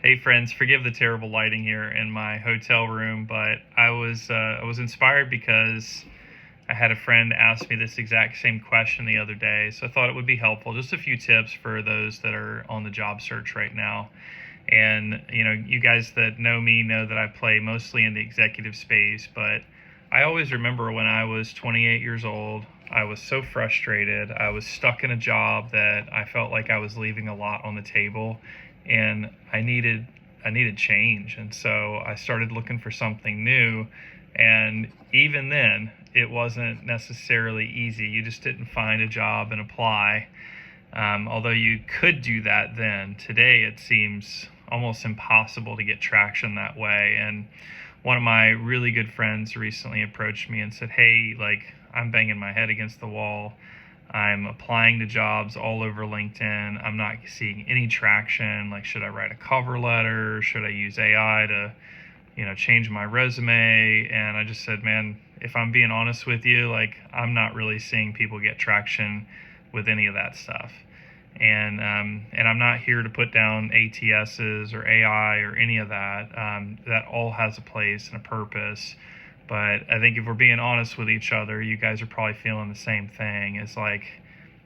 Hey friends, forgive the terrible lighting here in my hotel room, but I was inspired because I had a friend ask me this exact same question the other day, so I thought it would be helpful. Just a few tips for those that are on the job search right now. And you guys that know me know that I play mostly in the executive space, but I always remember when I was 28 years old, I was so frustrated. I was stuck in a job that I felt like I was leaving a lot on the table, and I needed change. And so I started looking for something new. And even then, it wasn't necessarily easy. You just didn't find a job and apply. Although you could do that then, today it seems almost impossible to get traction that way. And one of my really good friends recently approached me and said, "Hey, like, I'm banging my head against the wall. I'm applying to jobs all over LinkedIn. I'm not seeing any traction. Like, should I write a cover letter? Should I use AI to, change my resume?" And I just said, man, if I'm being honest with you, like, I'm not really seeing people get traction with any of that stuff. And I'm not here to put down ATSs or AI or any of that. That all has a place and a purpose. But I think if we're being honest with each other, you guys are probably feeling the same thing. It's like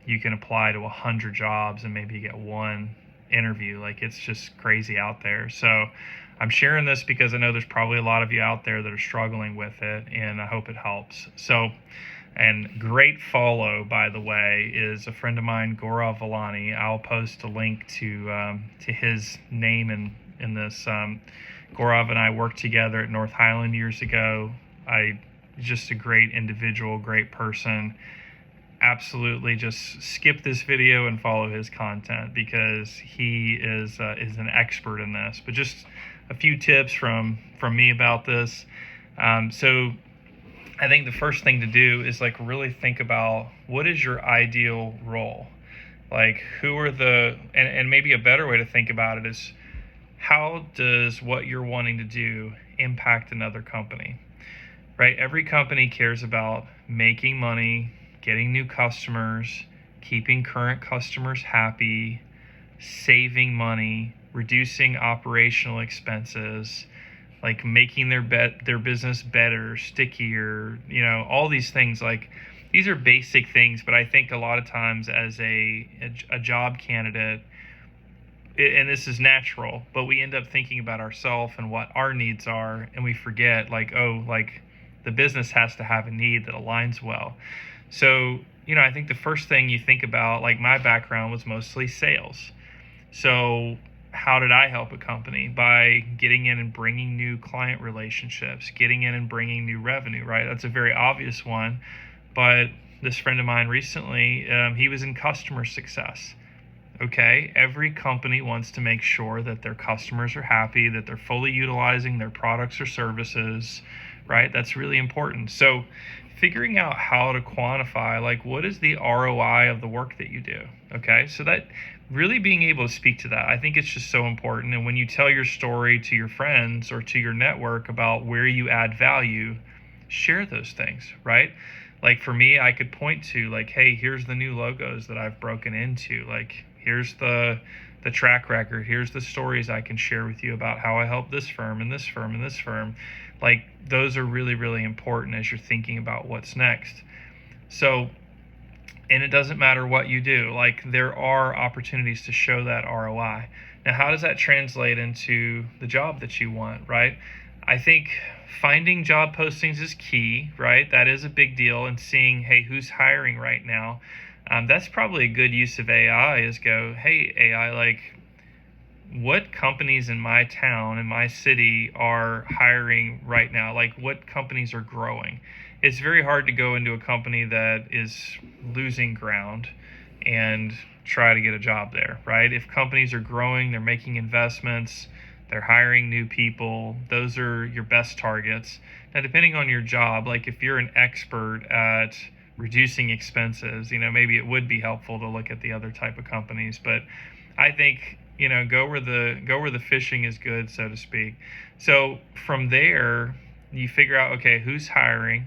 you can apply to 100 jobs and maybe you get one interview. Like, it's just crazy out there. So I'm sharing this because I know there's probably a lot of you out there that are struggling with it, and I hope it helps. So, and great follow, by the way, is a friend of mine, Gaurav Villani. I'll post a link to his name in this. Gaurav and I worked together at North Highland years ago. Just a great individual, great person. Absolutely, just skip this video and follow his content because he is an expert in this. But just a few tips from me about this. So I think the first thing to do is like really think about what is your ideal role. Like, who are and maybe a better way to think about it is, how does what you're wanting to do impact another company? Right? Every company cares about making money, getting new customers, keeping current customers happy, saving money, reducing operational expenses, like making their business better, stickier, all these things. Like, these are basic things, but I think a lot of times as a job candidate, and this is natural, but we end up thinking about ourselves and what our needs are, and we forget, like, oh, like, the business has to have a need that aligns well. So, I think the first thing you think about, like, my background was mostly sales. So how did I help a company? By getting in and bringing new client relationships, getting in and bringing new revenue, right? That's a very obvious one. But this friend of mine recently, he was in customer success. Okay, every company wants to make sure that their customers are happy, that they're fully utilizing their products or services, right? That's really important. So figuring out how to quantify, like, what is the ROI of the work that you do? Okay, so that really being able to speak to that, I think it's just so important. And when you tell your story to your friends or to your network about where you add value, share those things, right? Like, for me, I could point to, like, hey, here's the new logos that I've broken into. Like, here's the track record. Here's the stories I can share with you about how I helped this firm and this firm and this firm. Like, those are really, really important as you're thinking about what's next. So, and it doesn't matter what you do. Like, there are opportunities to show that ROI. Now, how does that translate into the job that you want, right? I think finding job postings is key, right? That is a big deal. And seeing, hey, who's hiring right now? That's probably a good use of AI, is go, hey, AI, like, what companies in my town, in my city, are hiring right now? Like, what companies are growing? It's very hard to go into a company that is losing ground and try to get a job there, right? If companies are growing, they're making investments, they're hiring new people, those are your best targets. Now, depending on your job, like, if you're an expert at reducing expenses, maybe it would be helpful to look at the other type of companies. But I think, go where the fishing is good, so to speak. So from there, you figure out, okay, who's hiring.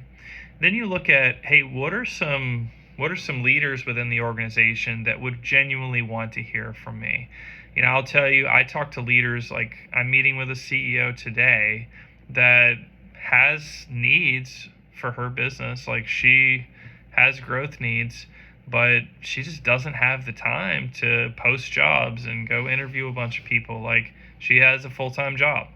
Then you look at, hey, what are some leaders within the organization that would genuinely want to hear from me? I'll tell you, I talk to leaders, like I'm meeting with a CEO today that has needs for her business. Like she has growth needs, but she just doesn't have the time to post jobs and go interview a bunch of people. Like she has a full-time job,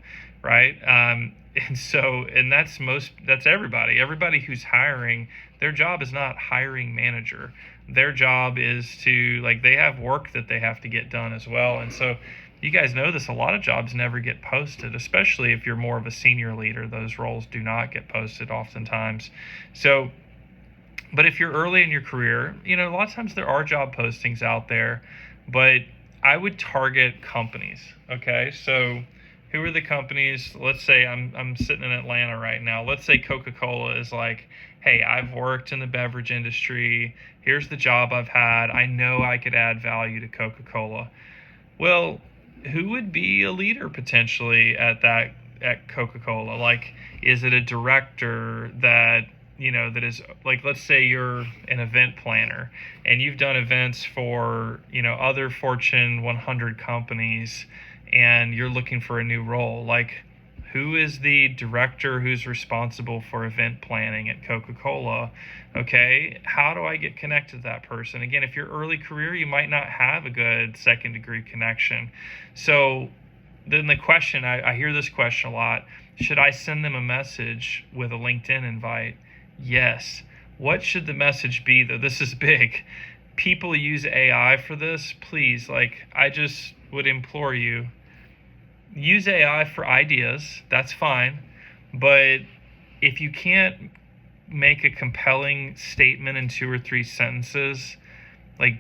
right? And that's everybody who's hiring. Their job is not hiring manager. Their job is to, like, they have work that they have to get done as well. And so you guys know this, a lot of jobs never get posted, especially if you're more of a senior leader. Those roles do not get posted oftentimes. So, but if you're early in your career, a lot of times there are job postings out there, but I would target companies. Okay, so who are the companies? Let's say I'm sitting in Atlanta right now. Let's say Coca-Cola is like, hey, I've worked in the beverage industry. Here's the job I've had. I know I could add value to Coca-Cola. Well, who would be a leader potentially at Coca-Cola? Like, is it a director that is, like, let's say you're an event planner and you've done events for, other Fortune 100 companies, and you're looking for a new role. Like, who is the director who's responsible for event planning at Coca-Cola? Okay, how do I get connected to that person? Again, if you're early career, you might not have a good second degree connection. So then the question, I hear this question a lot, should I send them a message with a LinkedIn invite? Yes. What should the message be, though? This is big. People use AI for this. Please, I just would implore you, use AI for ideas. That's fine. But if you can't make a compelling statement in 2 or 3 sentences,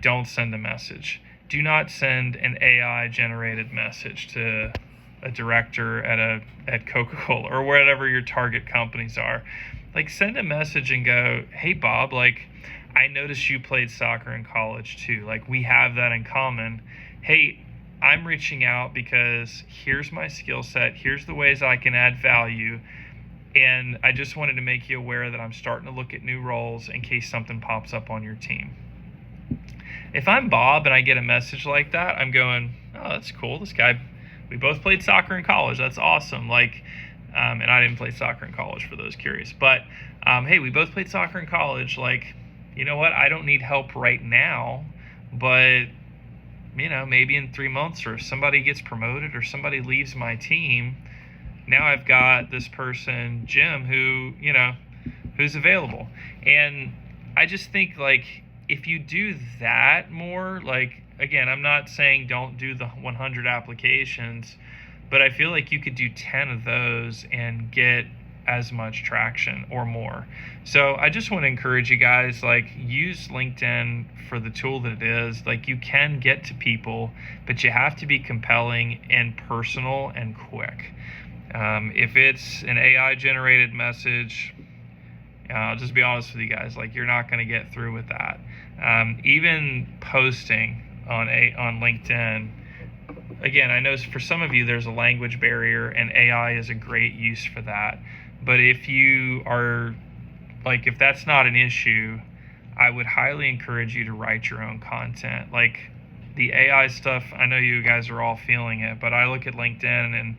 don't send a message. Do not send an AI generated message to a director at Coca-Cola or whatever your target companies are. Send a message and go, hey Bob, I noticed you played soccer in college too. We have that in common. Hey, I'm reaching out because here's my skill set. Here's the ways I can add value. And I just wanted to make you aware that I'm starting to look at new roles in case something pops up on your team. If I'm Bob and I get a message like that, I'm going, oh, that's cool. This guy, we both played soccer in college. That's awesome. And I didn't play soccer in college for those curious. But, hey, we both played soccer in college. You know what? I don't need help right now. But, maybe in 3 months, or if somebody gets promoted or somebody leaves my team, now I've got this person, Jim, who's available. And I just think, if you do that more, again, I'm not saying don't do the 100 applications, but I feel like you could do 10 of those and get as much traction or more. So I just want to encourage you guys, use LinkedIn for the tool that it is. You can get to people, but you have to be compelling and personal and quick. If it's an AI generated message, I'll just be honest with you guys, you're not going to get through with that. Even posting on LinkedIn, again, I know for some of you there's a language barrier, and AI is a great use for that. But if you are, if that's not an issue, I would highly encourage you to write your own content. The AI stuff, I know you guys are all feeling it, but I look at LinkedIn and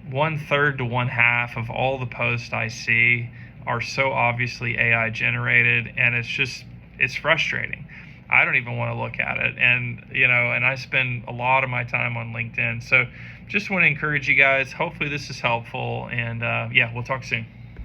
1/3 to 1/2 of all the posts I see are so obviously AI generated, and it's frustrating. I don't even want to look at it. And I spend a lot of my time on LinkedIn. So just want to encourage you guys. Hopefully this is helpful. And we'll talk soon.